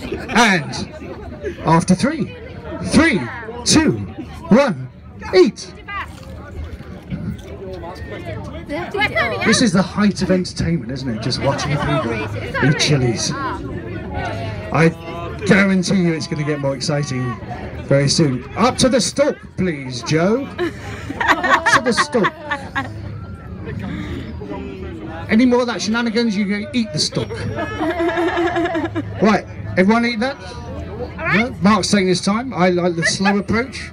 And after 3, 3, 2, 1, eat. This is the height of entertainment, isn't it? Just watching people eat chilies. I guarantee you it's going to get more exciting very soon. Up to the stalk, please, Joe. Up to the stalk. Any more of that shenanigans, you can eat the stalk. Right, everyone eat that? No? Mark's taking his time. I like the slow approach.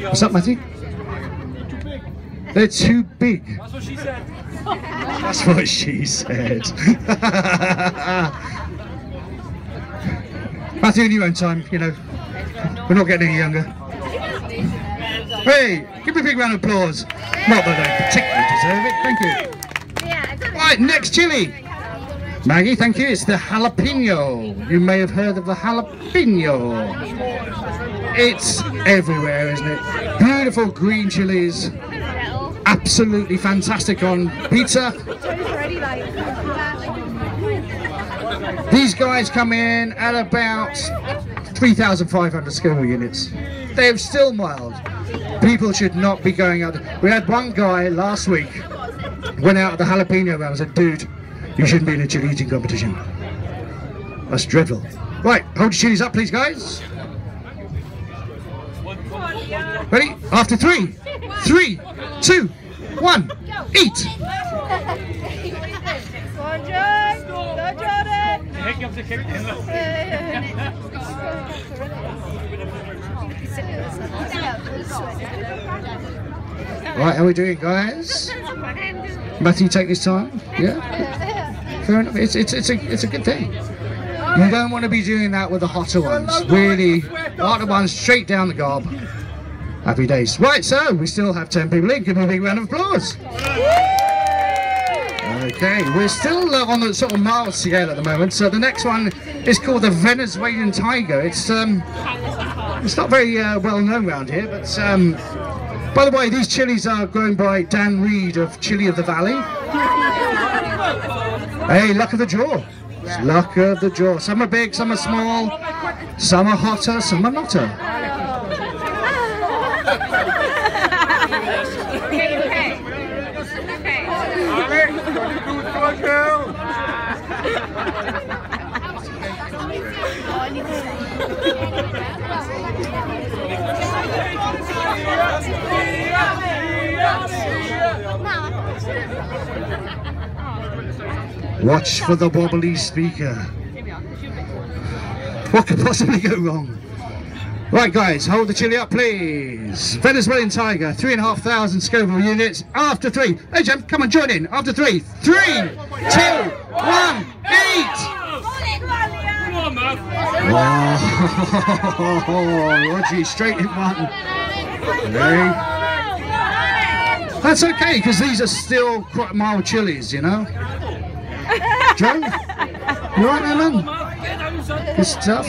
What's up, Matthew? They're too big. That's what she said. That's what she said. Matthew, in your own time, you know. We're not getting any younger. Hey, give me a big round of applause. Not that I particularly deserve it, thank you. Right, next chili. Maggie, thank you. It's the jalapeno. You may have heard of the jalapeno. It's everywhere, isn't it? Beautiful green chilies. Absolutely fantastic on pizza. These guys come in at about 3,500 Scoville units. They're still mild. People should not be going out. We had one guy last week went out at the jalapeno round and said, dude, you shouldn't be in a chili eating competition. That's dreadful. Right, hold your chilies up, please, guys. Ready? After 3, 3, 2, 1, eat. Right, how are we doing, guys? Matthew, take this time. Yeah, fair enough. It's a good thing. You don't want to be doing that with the hotter ones. Really, hotter ones straight down the gob. Happy days. Right, so we still have 10 people in. Give me a big round of applause. Okay, we're still on the sort of mild scale at the moment. So the next one is called the Venezuelan Tiger. It's not very well known around here, but by the way, these chilies are grown by Dan Reed of Chili of the Valley. Hey, luck of the draw. It's luck of the draw. Some are big, some are small, some are hotter, some are notter. Watch for the wobbly speaker. What could possibly go wrong? Right, guys, hold the chili up, please. Venezuelan Tiger, 3,500 Scoville units. After 3, hey, Jem, come on, join in. After 3, 3, 2, 1, eat. Oh, Roger, straight in one. Okay. That's okay, because these are still quite mild chilies, you know. Joe, you alright there, man? Good stuff.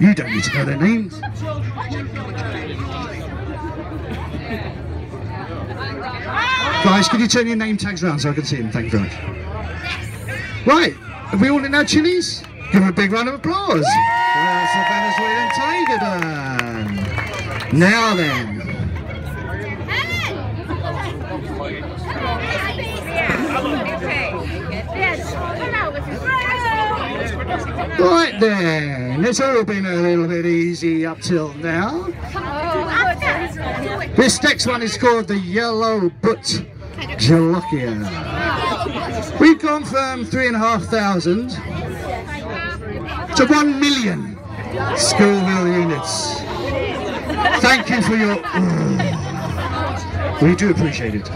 You don't need to know their names. Guys, could you turn your name tags around so I can see them? Thank you very much. Right, have we all in our chilies? Give them a big round of applause. That's the Venezuelan Tiger done. Now then. Right then, it's all been a little bit easy up till now. This next one is called the Yellow Butt Jalopia. We've gone from 3,500 to 1 million Scoville units. Thank you for your... we do appreciate it.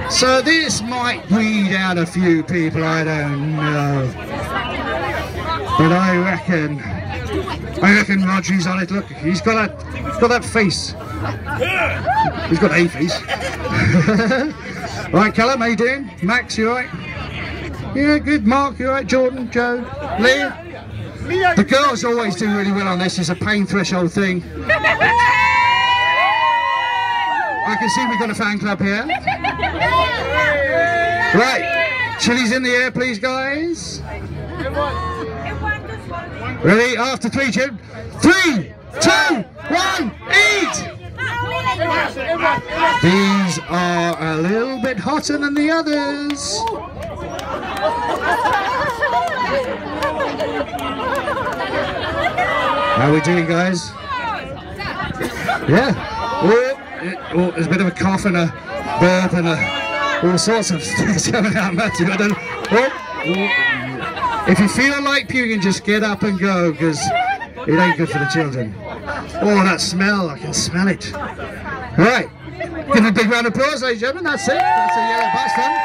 So this might weed out a few people, I don't know. But I reckon Roger's on it. Look, he's got that face. He's got a face. Right, Callum, how you doing? Max, you alright? Yeah, good. Mark, you alright? Jordan, Joe, Lee? The girls always do really well on this. It's a pain threshold thing. I can see we've got a fan club here. Right, chilies in the air, please, guys. Ready? After three, Jim. 3, 2, 1, eat! These are a little bit hotter than the others. How are we doing, guys? Yeah. Oh, there's a bit of a cough and a burp and all sorts of things coming out, Matthew. If you feel like puking, just get up and go, because it ain't good for the children. Oh, that smell, I can smell it. Right, give them a big round of applause, ladies and gentlemen. That's it. That's a yellow bus done.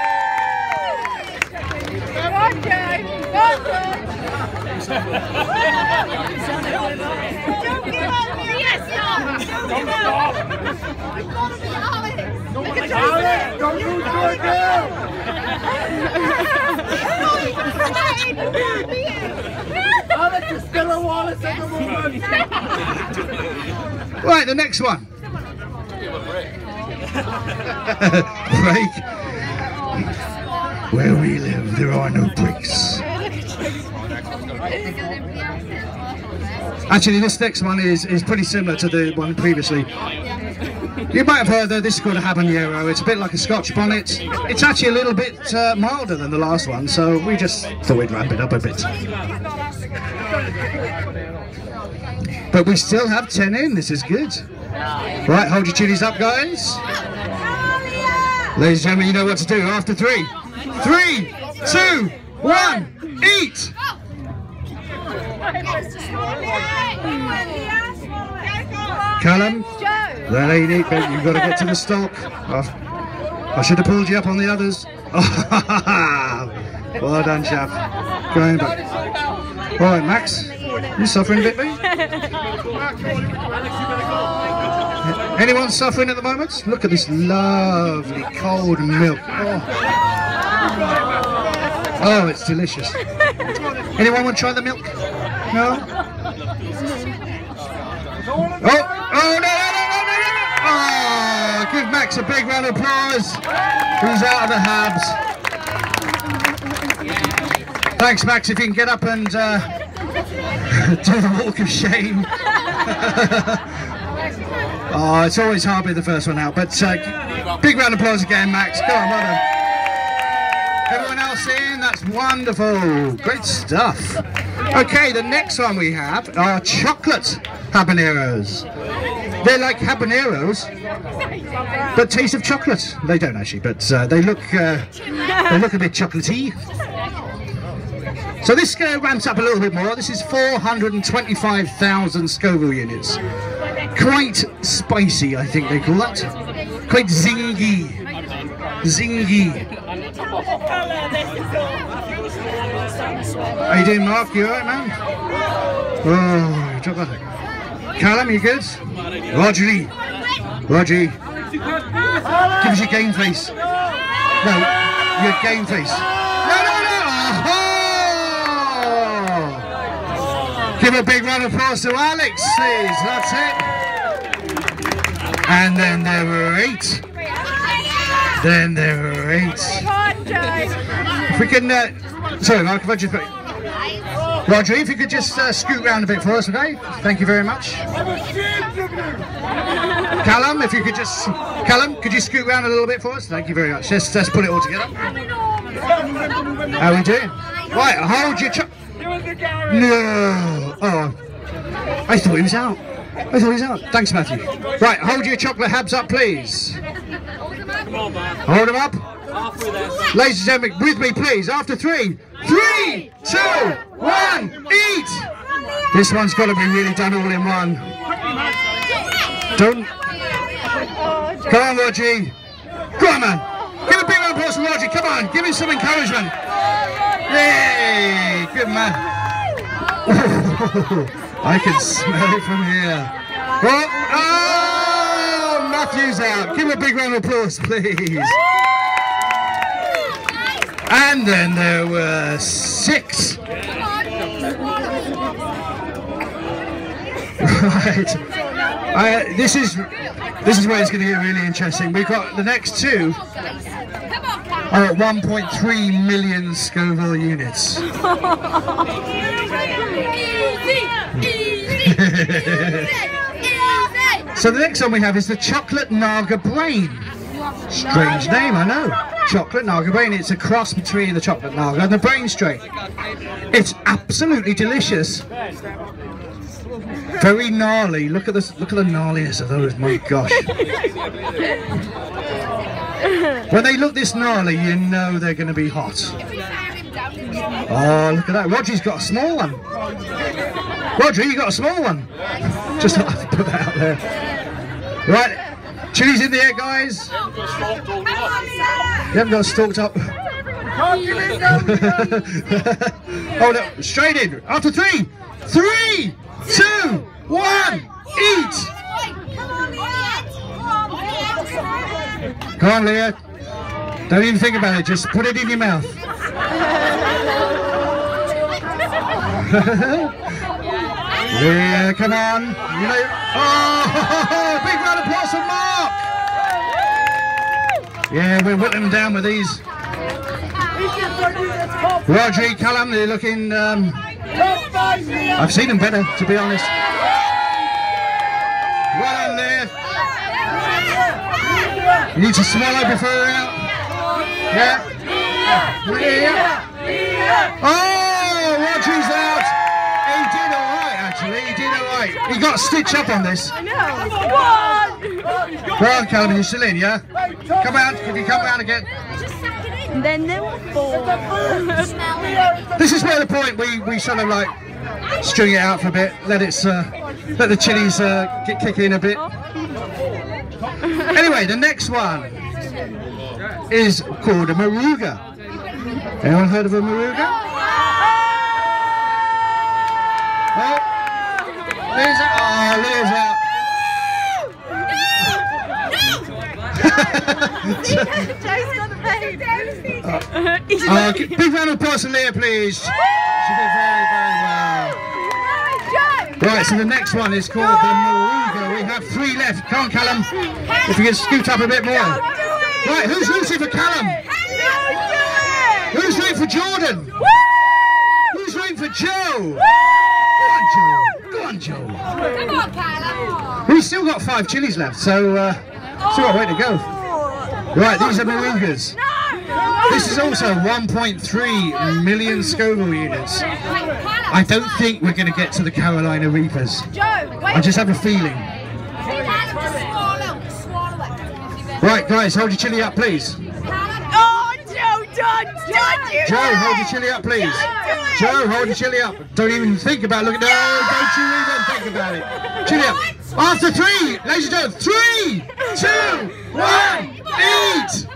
Right, the next one. Break. Where we live, there are no breaks. Actually, this next one is pretty similar to the one previously. You might have heard that this is called a habanero. It's a bit like a Scotch bonnet. It's actually a little bit milder than the last one, so we just thought we'd ramp it up a bit. But we still have 10 in. This is good. Right, hold your chilies up, guys. Ladies and gentlemen, you know what to do. After 3, 3, 2, 1, eat! Callum, that ain't it, mate. You've got to get to the stock. I should have pulled you up on the others. Well done, chap. Going back. All right, Max, you suffering a bit, mate? Anyone suffering at the moment? Look at this lovely cold milk. Oh, it's delicious. Anyone want to try the milk? No? Oh, no. Oh, give Max a big round of applause. He's out of the habs. Thanks, Max, if you can get up and do the walk of shame. Oh, it's always hard with the first one out, but big round of applause again, Max. Go on, well done. Everyone else in? That's wonderful. Great stuff. Okay, the next one we have are chocolate habaneros. They're like habaneros, but taste of chocolate. They don't actually, but they look a bit chocolatey. So this ramps up a little bit more. This is 425,000 Scoville units. Quite spicy, I think they call that. Quite zingy. Zingy. How you doing, Mark? You alright, man? Oh, drop that. Callum, you good? Roger. Give us your game face. No, your game face. No. Oh! Give a big round of applause to Alex, please. That's it. And then there were 8. If we can, sorry, Mark, if I just... Roger, if you could just scoot round a bit for us, okay? Thank you very much. Callum, if you could just... Callum, could you scoot round a little bit for us? Thank you very much. Let's put it all together. How are we doing? Right, hold your No! Oh, I thought he was out. Thanks, Matthew. Right, hold your chocolate habs up, please. Hold them up. Ladies and gentlemen, with me, please. After 3, 3, 2, 1, eat! This one's got to be really done all in one. Don't. Come on, Roger. Come on, man. Give a big round of applause to Roger. Come on, give him some encouragement. Yay! Good man. I can smell it from here. Oh, Matthew's out. Give him a big round of applause, please. And then there were 6. Right. This is where it's going to get really interesting. We've got the next two are at 1.3 million Scoville units. So the next one we have is the chocolate Naga brain. Strange name, I know. Chocolate Naga brain. It's a cross between the chocolate Naga and the brain strain. It's absolutely delicious. Very gnarly. Look at this. Look at the gnarliness of those. My gosh. When they look this gnarly, you know they're going to be hot. Oh, look at that. Roger's got a small one. Roger, you got a small one. Just thought I'd put that out there. Right. Chili's in the air, guys. You haven't got stalked up. Oh no, straight in. After 3, 3, 2, 1, eat. Come on, Leah. Don't even think about it. Just put it in your mouth. Leah, come on. You know. Oh, big round of applause for Mark. Yeah, we're whittling them down with these. Roger, Callum, they're looking. I've seen them better, to be honest. Well done there. You need to swallow before you're out. Yeah. Oh, Roger's out. He did all right, actually. He did all right. He got stitched up on this. I know. Go on, Callum, you're still in, yeah? Come out. Can you come out again? And then there were 4. This is where the point we sort of like string it out for a bit, let the chilies kick in a bit. Anyway, the next one is called a maruga. Anyone heard of a maruga? Oh, Leah's out. Oh, Leah's out. Big round of applause for Leah, please. She did very, very well. Right, so the next one is called the Maruga. We have 3 left. Come on, Callum. If you can scoot up a bit more. Right, who's rooting for Callum? Who's rooting for Jordan? Who's rooting for Joe? Go on, Joe. Go on, Joe. Come on, Callum. We've still got 5 chilies left, so still got a way to go. Right, these are Marugas. This is also 1.3 million Scoville units. I don't think we're going to get to the Carolina Reapers. I just have a feeling. Right, guys, hold your chili up, please. Oh, Joe, don't you Joe, hold your chili up, please. Joe, hold your chili up. Don't even think about it. Look at no, don't you even think about it. Chili up. After 3, ladies and gentlemen, 3, 2, 1, eat.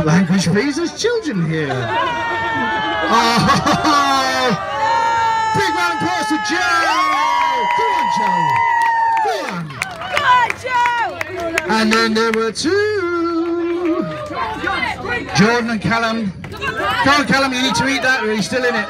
Language please, there's children here. Oh, big round of applause to Joe. Come on, Joe. Go on. And then there were 2. Jordan and Callum. Come on, Callum, you need to eat that, or are you still in it?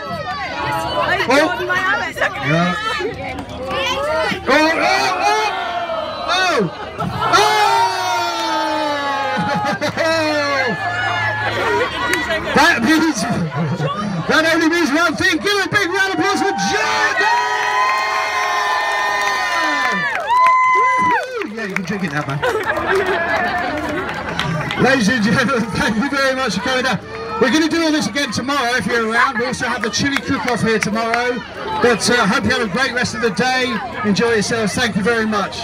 That only means one thing. Give a big round of applause for Jordan! Yeah, you can drink it now, man. Ladies and gentlemen, thank you very much for coming down. We're going to do all this again tomorrow if you're around. We also have the chili cook-off here tomorrow. But I hope you have a great rest of the day. Enjoy yourselves. Thank you very much.